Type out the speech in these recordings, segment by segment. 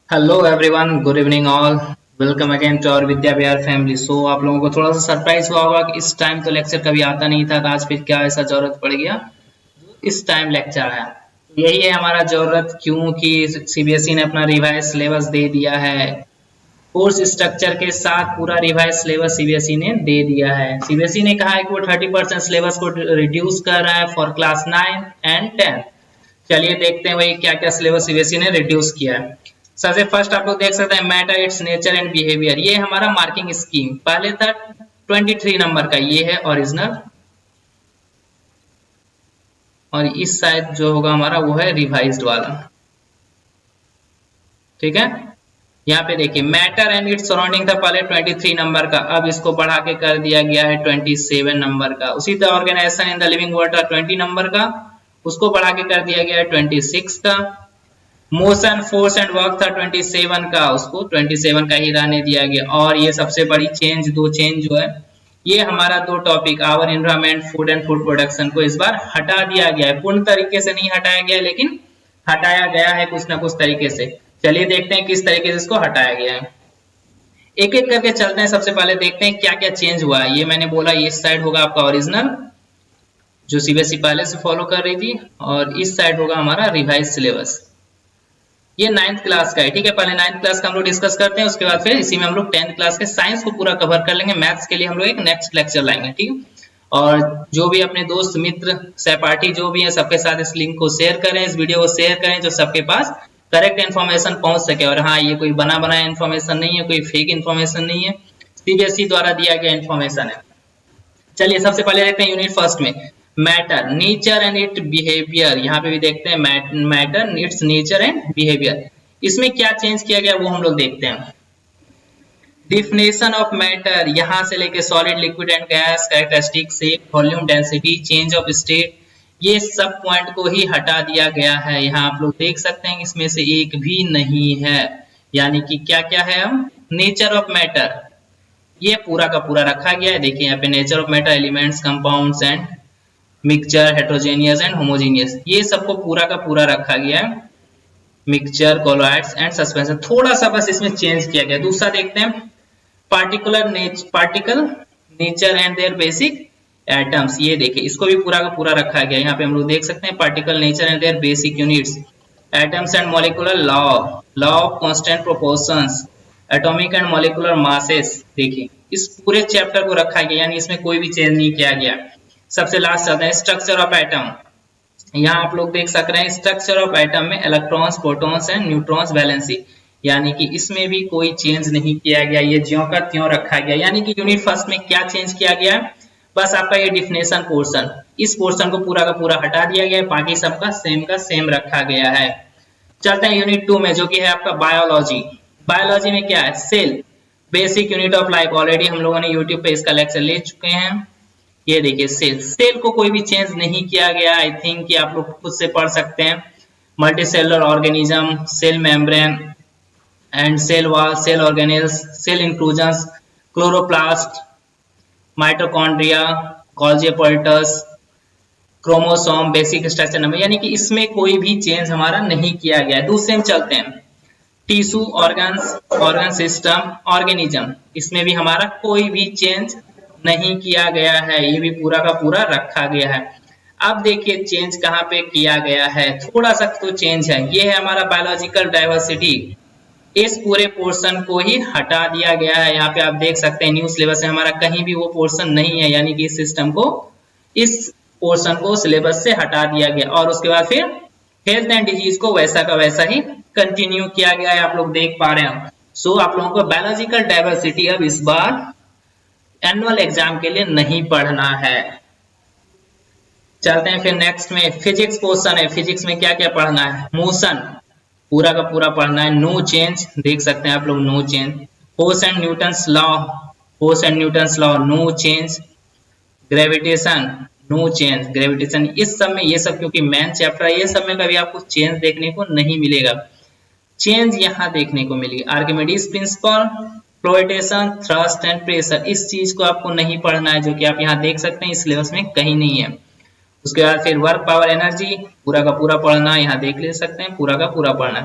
Hello everyone, good evening all. Welcome again to our Vidya Vihar family. आप लोगों को थोड़ा सा सरप्राइज हुआ होगा कि इस टाइम तो लेक्चर कभी आता नहीं था, तो आज फिर क्या ऐसा जरूरत पड़ गया इस टाइम लेक्चर है। यही है हमारा जरूरत, क्योंकि सीबीएसई ने अपना रिवाइज सिलेबस दे दिया है। कोर्स स्ट्रक्चर के साथ पूरा रिवाइज सिलेबस सीबीएसई ने दे दिया है। सीबीएसई ने कहा है कि वो 30% सिलेबस को रिड्यूस कर रहा है फॉर क्लास 9 एंड 10। चलिए देखते हैं वही क्या क्या सिलेबस सीबीएसई ने रिड्यूस किया है। सबसे फर्स्ट आप लोग देख सकते हैं matter, it's nature and behaviour. ये हमारा मार्किंग स्कीम पहले था 23 नंबर का, ये है ओरिजिनल, और इस साइड जो होगा हमारा वो है रिवाइज्ड वाला। ठीक है, यहाँ पे देखिए मैटर एंड इट्स सराउंडिंग था पहले 23 नंबर का, अब इसको बढ़ा के कर दिया गया है 27 नंबर का। उसी तरह organization in the living world था 20 नंबर का, उसको बढ़ा के कर दिया गया है 26 का। मोशन, फोर्स एंड वर्क था 27 का, उसको 27 का ही रहने दिया गया। और ये सबसे बड़ी चेंज, दो चेंज जो है, ये हमारा दो topic our environment, food and food production को इस बार हटा दिया गया है। पूर्ण तरीके से नहीं हटाया गया, लेकिन हटाया गया है कुछ ना कुछ तरीके से। चलिए देखते हैं किस तरीके से इसको हटाया गया है। एक एक करके चलते हैं। सबसे पहले देखते हैं क्या क्या चेंज हुआ है। ये मैंने बोला इस साइड होगा आपका ओरिजिनल, जो सीबीएसई पहले से फॉलो कर रही थी, और इस साइड होगा हमारा रिवाइज सिलेबस। ये 9th क्लास का है। ठीक है, पहले 9th क्लास का हम लोग डिस्कस करते हैं, उसके बाद फिर इसी में हम लोग 10th क्लास के साइंस को पूरा कवर कर लेंगे। मैथ्स के लिए हम लोग एक नेक्स्ट लेक्चर लाएंगे। ठीक है, और जो भी अपने दोस्त मित्र सहपाठी जो भी है, सबके साथ इस लिंक को शेयर करें, इस वीडियो को शेयर करें, जो सबके पास करेक्ट इन्फॉर्मेशन पहुंच सके। और हाँ, ये कोई बना बनाया इन्फॉर्मेशन नहीं है, कोई फेक इन्फॉर्मेशन नहीं है, सीबीएसई द्वारा दिया गया इन्फॉर्मेशन है। चलिए सबसे पहले देखते हैं यूनिट फर्स्ट में matter, nature and it behaviour. यहाँ पे भी देखते हैं matter, it's nature and behaviour. इसमें क्या चेंज किया गया वो हम लोग देखते हैं। डिफिनेशन ऑफ मैटर, यहाँ से लेके solid, liquid and gas, characteristic, shape, volume, density, change of state, ये सब पॉइंट को ही हटा दिया गया है। यहाँ आप लोग देख सकते हैं इसमें से एक भी नहीं है। यानी कि क्या क्या है, हम नेचर ऑफ मैटर ये पूरा का पूरा रखा गया है। देखिए यहाँ पे nature of matter, elements, compounds and mixture, heterogeneous and homogeneous, ये सबको पूरा का पूरा रखा गया है। मिक्सचर, कोलॉइड्स एंड सस्पेंशन, थोड़ा सा बस इसमें चेंज किया गया। दूसरा देखते हैं particle nature and their basic atoms. ये देखिए इसको भी पूरा का पूरा रखा गया। यहाँ पे हम लोग देख सकते हैं particle nature and their basic units, atoms and molecular law of constant proportions, atomic and molecular masses. देखिए इस पूरे चैप्टर को रखा गया, यानी इसमें कोई भी चेंज नहीं किया गया। सबसे लास्ट चलते हैं स्ट्रक्चर ऑफ एटम। यहाँ आप लोग देख सक रहे हैं स्ट्रक्चर ऑफ एटम में electrons, protons and neutrons, valency, यानी कि इसमें भी कोई चेंज नहीं किया गया, ये ज्यों का त्यों रखा गया। यानी कि यूनिट फर्स्ट में क्या चेंज किया गया है, बस आपका ये डिफिनेशन पोर्शन, इस पोर्शन को पूरा का पूरा हटा दिया गया है, बाकी सबका सेम का सेम रखा गया है। चलते हैं यूनिट 2 में, जो कि है आपका बायोलॉजी। बायोलॉजी में क्या है, cell, basic unit of life. Already हम लोगों ने यूट्यूब पे इसका लेक्चर ले चुके हैं। ये देखिए सेल को कोई भी चेंज नहीं किया गया। आई थिंक कि आप लोग खुद से पढ़ सकते हैं। Multicellular organism, cell membrane and cell wall, cell organelles, cell inclusions, chloroplast, mitochondria, Golgi apparatus, chromosome, basic structure number, यानी कि इसमें कोई भी चेंज हमारा नहीं किया गया। दूसरे में चलते हैं tissue, organs, organ system, organism, इसमें भी हमारा कोई भी चेंज नहीं किया गया है, ये भी पूरा का पूरा रखा गया है। अब देखिए चेंज कहाँ पे किया गया है, थोड़ा सा तो चेंज है। ये है हमारा बायोलॉजिकल डाइवर्सिटी, इस पूरे पोर्शन को ही हटा दिया गया है। यहाँ पे आप देख सकते हैं न्यू सिलेबस में हमारा कहीं भी वो पोर्शन नहीं है, यानी कि इस सिस्टम को, इस पोर्शन को सिलेबस से हटा दिया गया। और उसके बाद फिर हेल्थ एंड डिजीज को वैसा का वैसा ही कंटिन्यू किया गया है, आप लोग देख पा रहे हैं। सो आप लोगों को बायोलॉजिकल डाइवर्सिटी अब इस बार एनुअल एग्जाम के लिए नहीं पढ़ना है। चलते हैं फिर नेक्स्ट में फिजिक्स पोर्शन है। फिजिक्स में क्या क्या पढ़ना है, मोशन पूरा का पूरा पढ़ना है, नो चेंज, देख सकते हैं आप लोग no change. Force and Newton's law, force and Newton's law, no change. Gravitation, no change, gravitation, इस सब में, ये सब क्योंकि मेन चैप्टर है, ये सब में कभी आपको चेंज देखने को नहीं मिलेगा। चेंज यहाँ देखने को मिलेगी Archimedes principal, flotation, thrust and pressure, इस चीज को आपको नहीं पढ़ना है, जो कि आप यहाँ देख सकते हैं इस सिलेबस में कहीं नहीं है। उसके बाद फिर वर्क, पावर, एनर्जी, पूरा का पूरा पढ़ना, यहाँ देख ले सकते हैं पूरा का पूरा पढ़ना।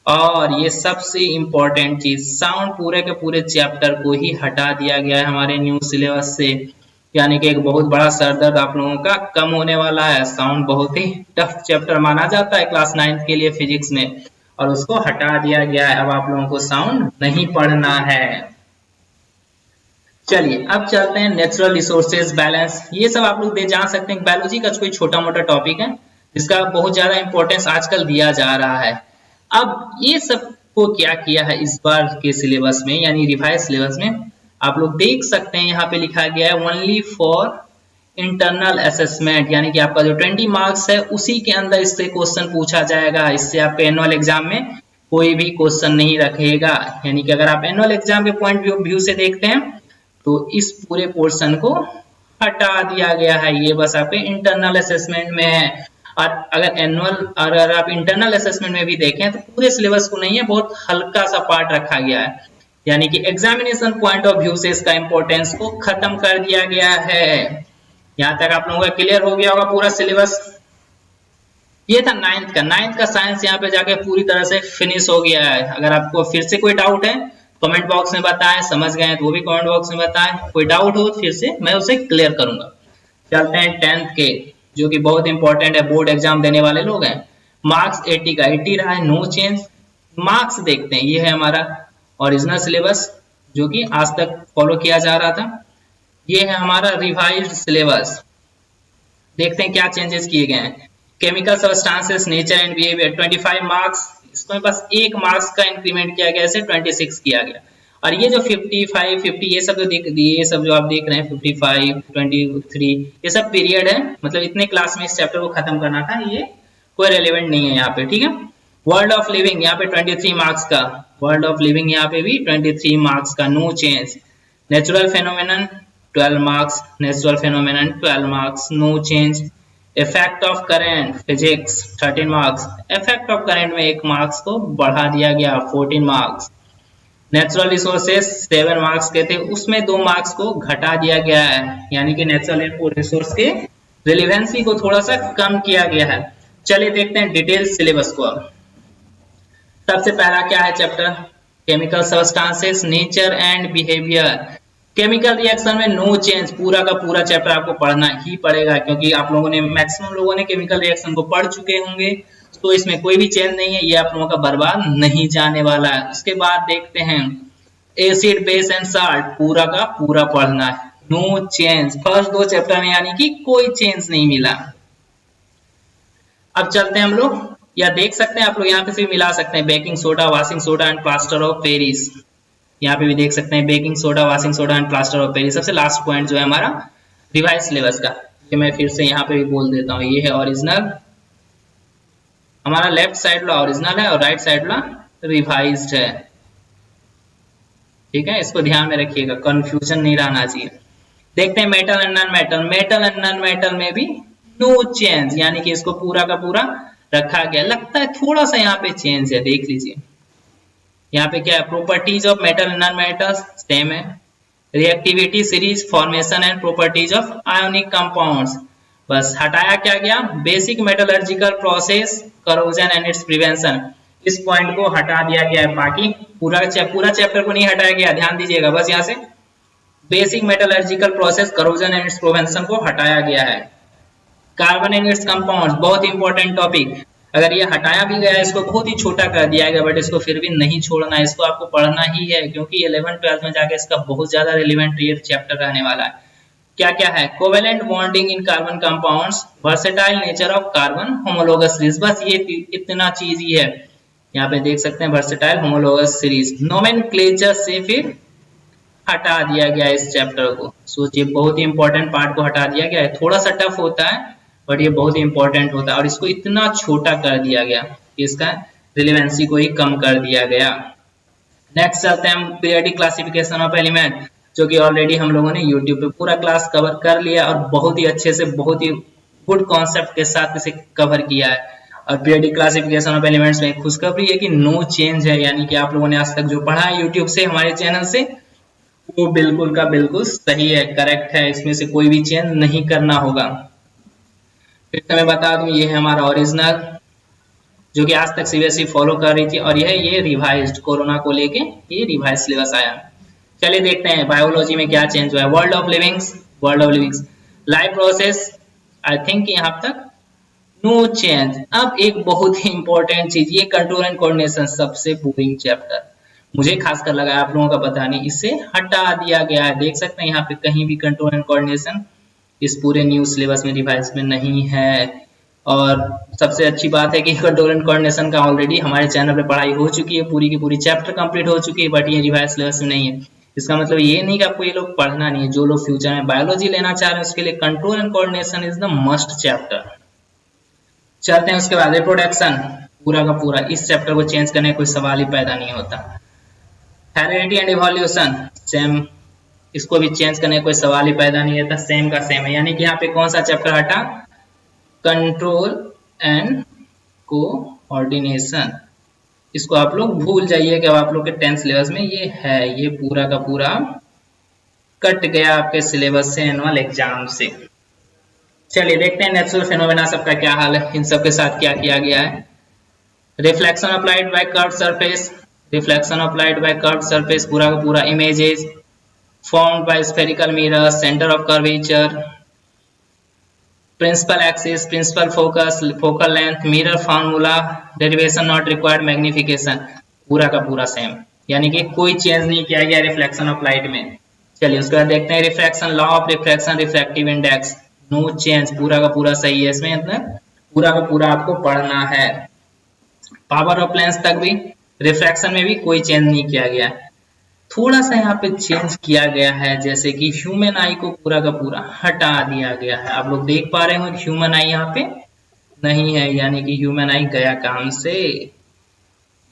और ये सबसे इम्पोर्टेंट चीज, साउंड पूरे के पूरे चैप्टर को ही हटा दिया गया है हमारे न्यू सिलेबस से, यानी कि एक बहुत बड़ा सरदर्द आप लोगों का कम होने वाला है। साउंड बहुत ही टफ चैप्टर माना जाता है क्लास 9 के लिए फिजिक्स में, और उसको हटा दिया गया है। अब आप लोगों को साउंड नहीं पढ़ना है। चलिए अब चलते हैं नेचुरल रिसोर्सेज बैलेंस। ये सब आप लोग जान सकते हैं, बायोलॉजी का कोई छोटा मोटा टॉपिक है जिसका बहुत ज्यादा इंपॉर्टेंस आजकल दिया जा रहा है। अब ये सब को क्या किया है इस बार के सिलेबस में, यानी रिवाइज सिलेबस में, आप लोग देख सकते हैं यहाँ पे लिखा गया है ओनली फॉर इंटरनल असेसमेंट, यानी कि आपका जो 20 मार्क्स है उसी के अंदर इससे क्वेश्चन पूछा जाएगा। इससे आपके एनुअल एग्जाम में कोई भी क्वेश्चन नहीं रखेगा। यानी कि अगर आप एनुअल एग्जाम के पॉइंट व्यू से देखते हैं तो इस पूरे पोर्शन को हटा दिया गया है, ये बस आपके इंटरनल असेसमेंट में है। और अगर आप इंटरनल असेसमेंट में भी देखें तो पूरे सिलेबस को नहीं है, बहुत हल्का सा पार्ट रखा गया है, यानी कि एग्जामिनेशन पॉइंट ऑफ व्यू से इसका इंपॉर्टेंस को खत्म कर दिया गया है। यहाँ तक आप लोगों का क्लियर हो गया होगा पूरा सिलेबस। ये था नाइन्थ का साइंस, यहाँ पे जाके पूरी तरह से फिनिश हो गया है। अगर आपको फिर से कोई डाउट है कमेंट बॉक्स में बताएं, समझ गए तो वो भी कमेंट बॉक्स में बताएं, कोई डाउट हो फिर से मैं उसे क्लियर करूंगा। चलते हैं 10th के, जो कि बहुत इंपॉर्टेंट है, बोर्ड एग्जाम देने वाले लोग हैं। मार्क्स 80 का 80 रहा है, नो चेंज। मार्क्स देखते हैं, ये है हमारा ओरिजिनल सिलेबस जो कि आज तक फॉलो किया जा रहा था। ये है हमारा रिवाइज्ड सिलेबस, देखते हैं क्या चेंजेस किए गए हैं। Chemical substances, nature and behaviour 25 marks, इसमें बस 1 मार्क्स का इंक्रीमेंट किया गया, इसे 26 किया गया। और ये जो 55, 50 ये सब ये सब जो आप देख रहे हैं 55, 23 ये सब पीरियड है, मतलब इतने क्लास में इस चैप्टर को खत्म करना था, ये कोई रेलेवेंट नहीं है यहाँ पे, ठीक है। वर्ल्ड ऑफ लिविंग यहाँ पे 23 मार्क्स का, वर्ल्ड ऑफ लिविंग यहाँ पे भी 23 मार्क्स का, no change. Natural phenomenon 12 marks, natural phenomenon 12 marks, no change. Effect of current physics 13 marks, effect of current में 1 मार्क्स को बढ़ा दिया गया, 14 मार्क्स। नेचुरल रिसोर्सेस 7 मार्क्स के थे, उसमें 2 मार्क्स को घटा दिया गया है, यानी कि नेचुरल रिसोर्स के रिलेवेंसी को थोड़ा सा कम किया गया है। चलिए देखते हैं डिटेल सिलेबस को। अब सबसे पहला क्या है chapter, chemical substances, nature and behaviour. Chemical reaction में नो चेंज, पूरा का पूरा चैप्टर आपको पढ़ना ही पड़ेगा, क्योंकि आप लोगों ने मैक्सिमम लोगों ने केमिकल रिएक्शन को पढ़ चुके होंगे, तो इसमें कोई भी चेंज नहीं है, ये आप लोगों का बर्बाद नहीं जाने वाला है। उसके बाद देखते हैं एसिड, बेस एंड साल्ट, पूरा का पूरा पढ़ना है, नो चेंज। फर्स्ट 2 चैप्टर में यानी कि कोई चेंज नहीं मिला। अब चलते हैं हम लोग, या देख सकते हैं आप लोग यहाँ पे से भी मिला सकते हैं baking soda, washing soda and plaster of Paris, यहाँ पे भी देख सकते हैं baking soda, washing soda and plaster of Paris. सबसे लास्ट पॉइंट जो है हमारा रिवाइज सिलेबस का, ये मैं फिर से यहाँ पे भी बोल देता हूँ, ये है ओरिजिनल, हमारा लेफ्ट साइड वाला ओरिजिनल है और राइट साइड वाला रिवाइज्ड है, ठीक है। इसको ध्यान में रखिएगा, कंफ्यूजन नहीं रहना चाहिए। देखते हैं metal and non metal, metal and non metal में भी नो चेंज, यानी कि इसको पूरा का पूरा रखा गया। लगता है थोड़ा सा यहाँ पे चेंज है, देख लीजिए यहाँ पे क्या है, properties of metal and non metal same है, reactivity series, formation and properties of ionic compounds, बस हटाया क्या गया, basic metallurgical process, corrosion and its prevention, इस पॉइंट को हटा दिया गया है। बाकी पूरा चैप्टर को नहीं हटाया गया, ध्यान दीजिएगा, बस यहाँ से basic metallurgical process, corrosion and its prevention को हटाया गया है। कार्बन एंड इट्स कंपाउंड्स, बहुत इंपॉर्टेंट टॉपिक, अगर ये हटाया भी गया है, इसको बहुत ही छोटा कर दिया गया, बट इसको फिर भी नहीं छोड़ना है, इसको आपको पढ़ना ही है, क्योंकि 11th 12th में जाके इसका बहुत ज्यादा रिलेवेंट ये चैप्टर रहने वाला है। क्या क्या है, covalent bonding in carbon compounds, versatile nature of carbon homologous series, बस ये इतना चीज ही है, यहाँ पे देख सकते हैं वर्सेटाइल होमोलोगस सीरीज। नोमेनक्लेचर से फिर हटा दिया गया इस चैप्टर को, सोचिए बहुत ही इंपॉर्टेंट पार्ट को हटा दिया गया है। थोड़ा सा टफ होता है बट ये बहुत ही इंपॉर्टेंट होता है, और इसको इतना छोटा कर दिया गया, इसका रिलेवेंसी को ही कम कर दिया गया। नेक्स्ट चलते हैं हम पीरियोडिक क्लासिफिकेशन ऑफ एलिमेंट, जो कि ऑलरेडी हम लोगों ने यूट्यूब पे पूरा क्लास कवर कर लिया और बहुत ही अच्छे से, बहुत ही गुड कॉन्सेप्ट के साथ इसे कवर किया है। और पीरियोडिक क्लासिफिकेशन ऑफ एलिमेंट्स में खुशखबरी है कि नो चेंज है, यानी कि आप लोगों ने आज तक जो पढ़ा है यूट्यूब से, हमारे चैनल से, वो बिल्कुल का बिल्कुल सही है, करेक्ट है, इसमें से कोई भी चेंज नहीं करना होगा। फिर मैं बता दूं, ये है हमारा ओरिजिनल जो कि आज तक सीबीएसई फॉलो कर रही थी, और ये रिवाइज्ड कोरोना को लेके ये रिवाइज सिलेबस आया। चलिए देखते हैं बायोलॉजी में क्या चेंज हुआ है। World of livings life process, I think यहाँ तक नो चेंज। अब एक बहुत ही इंपॉर्टेंट चीज, ये कंट्रोल एंड कोऑर्डिनेशन, सबसे बोरिंग चैप्टर मुझे खासकर लगा, आप लोगों का पता नहीं, इसे हटा दिया गया है। देख सकते हैं यहाँ पे कहीं भी कंट्रोल एंड कोऑर्डिनेशन इस पूरे न्यू सिलेबस में, रिवाइज में नहीं है। और सबसे अच्छी बात है कि कंट्रोल एंड कोऑर्डिनेशन का ऑलरेडी हमारे चैनल पे पढ़ाई हो चुकी है, पूरी की पूरी चैप्टर कंप्लीट हो चुकी है, बट ये रिवाइज सिलेबस में नहीं है। इसका मतलब ये नहीं कि आपको ये लोग पढ़ना नहीं है। जो लोग फ्यूचर में बायोलॉजी लेना चाह रहे हैं उसके लिए control and coordination is the must chapter. चलते हैं उसके बाद रिप्रोडक्शन, पूरा का पूरा इस चैप्टर को चेंज करने का कोई सवाल ही पैदा नहीं होता। हेरिडिटी एंड इवोल्यूशन सेम, इसको भी चेंज करने का कोई सवाल ही पैदा नहीं होता, सेम का सेम है। यानी कि यहाँ पे कौन सा चैप्टर हटा, कंट्रोल एंड कोऑर्डिनेशन। इसको आप लोग भूल जाइए कि आप लोग के 10th सिलेबस में ये है, ये पूरा का पूरा कट गया आपके सिलेबस से, एनुअल एग्जाम से। चलिए देखते हैं नेचुरल फेनोमेना सबका क्या हाल है, इन सब के साथ क्या किया गया है। Reflection applied by curved surface, reflection applied by curved surface, पूरा का पूरा images formed by spherical mirror, center of curvature, principal axis, principal focus, focal length, mirror formula, derivation not required, magnification, पूरा का पूरा सेम, यानी कि कोई change नहीं किया गया रिफ्लेक्शन ऑफ लाइट में। चलिए उसके बाद देखते हैं refraction, law of refraction, refractive index, no change, पूरा का पूरा सही है। इसमें पूरा का पूरा आपको पढ़ना है। पावर ऑफ लेंस तक भी, रिफ्रैक्शन में भी कोई चेंज नहीं किया गया। थोड़ा सा यहाँ पे चेंज किया गया है, जैसे कि ह्यूमन आई को पूरा का पूरा हटा दिया गया है। आप लोग देख पा रहे हो कि ह्यूमन आई यहाँ पे नहीं है, यानी कि ह्यूमन आई गया काम से।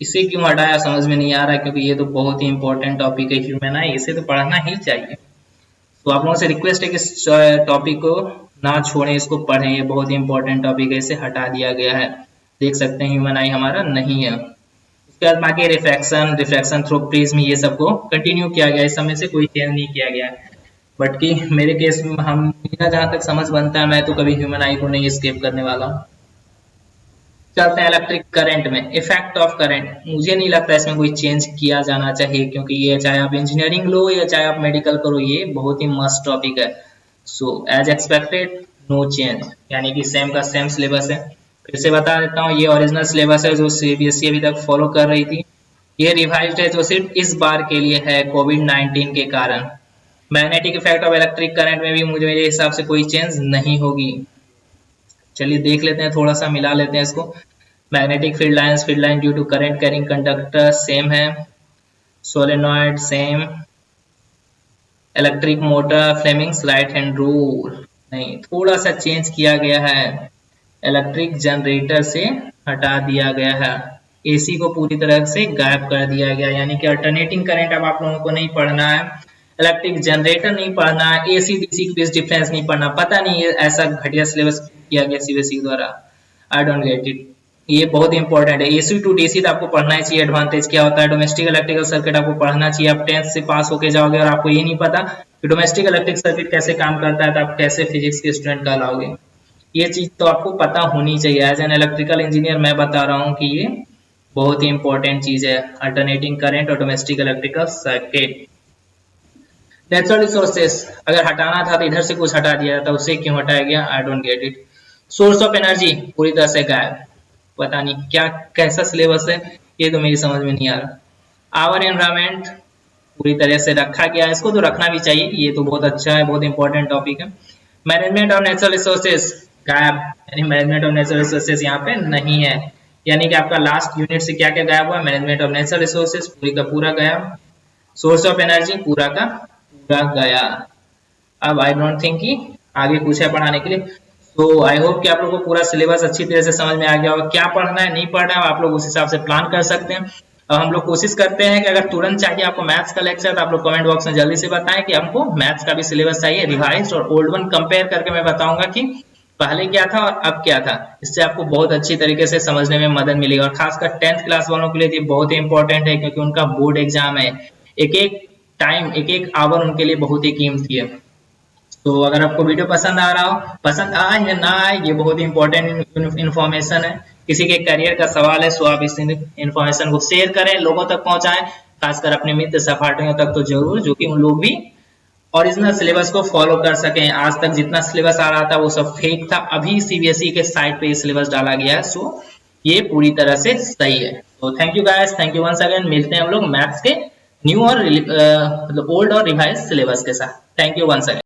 इसे क्यों हटाया समझ में नहीं आ रहा, क्योंकि ये तो बहुत ही इंपॉर्टेंट टॉपिक है ह्यूमन आई, इसे तो पढ़ना ही चाहिए। तो आप लोगों से रिक्वेस्ट है कि इस टॉपिक को ना छोड़ें, इसको पढ़ें, ये बहुत ही इंपॉर्टेंट टॉपिक है, इसे हटा दिया गया है। देख सकते हैं ह्यूमन आई हमारा नहीं है। उसके बाद बाकी रिफ्रैक्शन थ्रू प्रिज्म, ये सबको कंटिन्यू किया गया, इस समय से कोई चेंज नहीं किया गया। बट कि मेरे केस में मेरा जहां तक समझ बनता है, मैं तो कभी ह्यूमन आई को नहीं स्किप करने वाला हूँ। चलते हैं इलेक्ट्रिक करंट में, इफेक्ट ऑफ करंट, मुझे नहीं लगता इसमें कोई चेंज किया जाना चाहिए, क्योंकि ये चाहे आप इंजीनियरिंग लो या चाहे आप मेडिकल करो, ये बहुत ही मस्त टॉपिक है। So as expected no change, यानी कि सेम का सेम सिलेबस है। फिर से बता देता हूँ, ये ओरिजिनल सिलेबस है जो सीबीएसई अभी तक फॉलो कर रही थी। ये रिवाइज्ड है जो सिर्फ इस बार के लिए है कोविड-19 के कारण। Magnetic effect of electric current में भी मुझे मेरे हिसाब से कोई चेंज नहीं होगी। चलिए देख लेते हैं, थोड़ा सा मिला लेते हैं इसको। Magnetic field line due to current carrying conductor same है, solenoid same, electric motor, Fleming's right hand rule नहीं, थोड़ा सा चेंज किया गया है, इलेक्ट्रिक जनरेटर से हटा दिया गया है, एसी को पूरी तरह से गायब कर दिया गया, यानी कि अल्टरनेटिंग करंट अब आप लोगों को नहीं पढ़ना है, इलेक्ट्रिक जनरेटर नहीं पढ़ना है, एसी डीसी के बीच डिफरेंस नहीं पढ़ना। पता नहीं ये ऐसा घटिया सिलेबस किया गया सीबीएसई द्वारा, आई डोंट गेट इट। ये बहुत इंपॉर्टेंट है, एसी टू डीसी तो आपको पढ़ना ही चाहिए। एडवांटेज क्या होता है, डोमेस्टिक इलेक्ट्रिकल सर्किट आपको पढ़ना चाहिए। आप 10th से पास होके जाओगे और आपको ये नहीं पता कि डोमेस्टिक इलेक्ट्रिक सर्किट कैसे काम करता है, तो आप कैसे फिजिक्स के स्टूडेंट कहलाओगे। ये चीज तो आपको पता होनी चाहिए। एज एन इलेक्ट्रिकल इंजीनियर मैं बता रहा हूँ कि ये बहुत ही इंपॉर्टेंट चीज है, अल्टरनेटिंग करंट और domestic electrical circuit. Natural resources अगर हटाना था तो इधर से कुछ हटा दिया था, उसे क्यों हटाया गया, I don't get it. Source of energy पूरी तरह से गायब, पता नहीं क्या कैसा सिलेबस है, ये तो मेरी समझ में नहीं आ रहा। आवर एनवायरमेंट पूरी तरह से रखा गया है, इसको तो रखना भी चाहिए, ये तो बहुत अच्छा है, बहुत इंपॉर्टेंट टॉपिक है। मैनेजमेंट ऑफ नेचुरल रिसोर्सेज गायब, यानी मैनेजमेंट ऑफ नेचुरल रिसोर्सेज यहाँ पे नहीं है, यानी कि आपका लास्ट यूनिट से क्या क्या गायब हुआ, मैनेजमेंट ऑफ नेचुरल रिसोर्सेज पूरी का पूरा गायब, सोर्स ऑफ एनर्जी पूरा का पूरा गया। अब आई डोंट थिंक कि आगे कुछ है पढ़ाने के लिए, तो आई होप कि आप लोगों को पूरा सिलेबस अच्छी तरह से समझ में आ गया होगा। क्या पढ़ना है नहीं पढ़ना है आप लोग उस हिसाब से प्लान कर सकते हैं। और हम लोग कोशिश करते हैं कि अगर तुरंत चाहिए आपको मैथ्स का लेक्चर, तो आप लोग कमेंट बॉक्स में जल्दी से बताएं कि हमको मैथ्स का भी सिलेबस चाहिए रिवाइज, और ओल्ड वन कंपेयर करके मैं बताऊंगा कि पहले क्या था और अब क्या था। इससे आपको बहुत अच्छी तरीके से समझने में मदद मिलेगी, और खासकर 10th क्लास वालों के लिए ये बहुत ही इंपॉर्टेंट है, क्योंकि उनका बोर्ड एग्जाम है। एक एक टाइम, एक एक आवर उनके लिए बहुत ही कीमती है। तो अगर आपको वीडियो पसंद आ रहा हो, पसंद आए या ना आए, ये बहुत ही इंपॉर्टेंट इन्फॉर्मेशन है, किसी के करियर का सवाल है, सो आप इस इन्फॉर्मेशन को शेयर करें, लोगों तक पहुंचाएं, खासकर अपने मित्र सहपाठियों तक तो जरूर, जो कि उन लोग भी ओरिजिनल सिलेबस को फॉलो कर सकें। आज तक जितना सिलेबस आ रहा था वो सब फेक था, अभी सीबीएसई के साइट पे ये सिलेबस डाला गया है, सो ये पूरी तरह से सही है। तो thank you guys, thank you once again. मिलते हैं हम लोग मैथ्स के न्यू और मतलब ओल्ड और रिवाइज सिलेबस के साथ। Thank you once again.